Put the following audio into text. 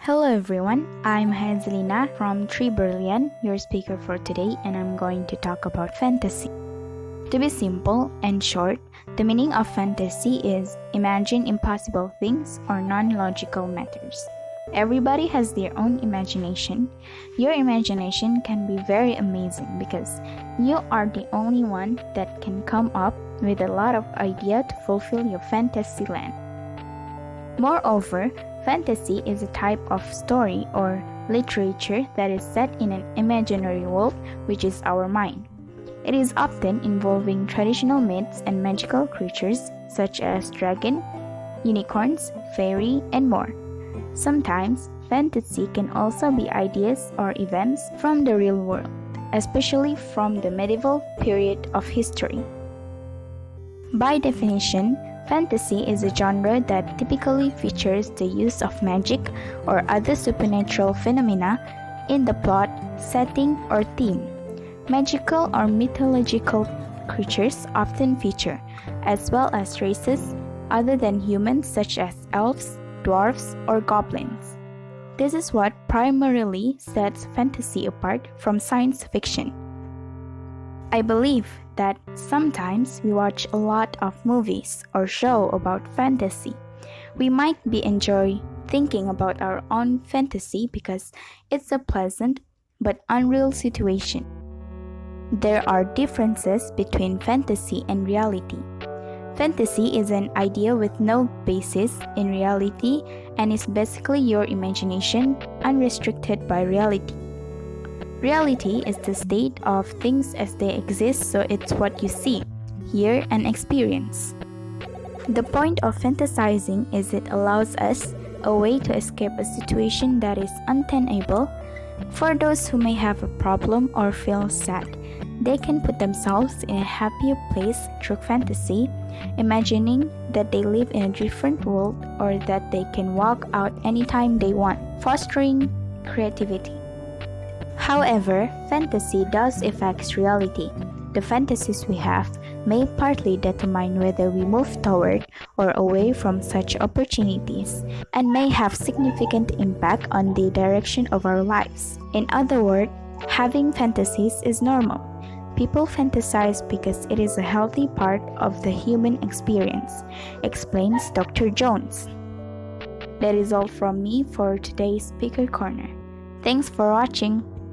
Hello everyone, I'm Hanselina from Berlian, your speaker for today, and I'm going to talk about fantasy. To be simple and short, the meaning of fantasy is imagine impossible things or non-logical matters. Everybody has their own imagination. Your imagination can be very amazing because you are the only one that can come up with a lot of ideas to fulfill your fantasy land. Moreover, fantasy is a type of story or literature that is set in an imaginary world, which is our mind. It is often involving traditional myths and magical creatures such as dragon, unicorns, fairy, and more. Sometimes, fantasy can also be ideas or events from the real world, especially from the medieval period of history. By definition, fantasy is a genre that typically features the use of magic or other supernatural phenomena in the plot, setting, or theme. Magical or mythological creatures often feature, as well as races other than humans such as elves, dwarfs, or goblins. This is what primarily sets fantasy apart from science fiction. I believe that sometimes we watch a lot of movies or shows about fantasy. We might be enjoy thinking about our own fantasy because it's a pleasant but unreal situation. There are differences between fantasy and reality. Fantasy is an idea with no basis in reality and is basically your imagination unrestricted by reality. Reality is the state of things as they exist, so it's what you see, hear, and experience. The point of fantasizing is it allows us a way to escape a situation that is untenable. For those who may have a problem or feel sad, they can put themselves in a happier place through fantasy, imagining that they live in a different world or that they can walk out anytime they want, fostering creativity. However, fantasy does affect reality. The fantasies we have may partly determine whether we move toward or away from such opportunities and may have significant impact on the direction of our lives. In other words, having fantasies is normal. People fantasize because it is a healthy part of the human experience, explains Dr. Jones. That is all from me for today's Speaker Corner. Thanks for watching.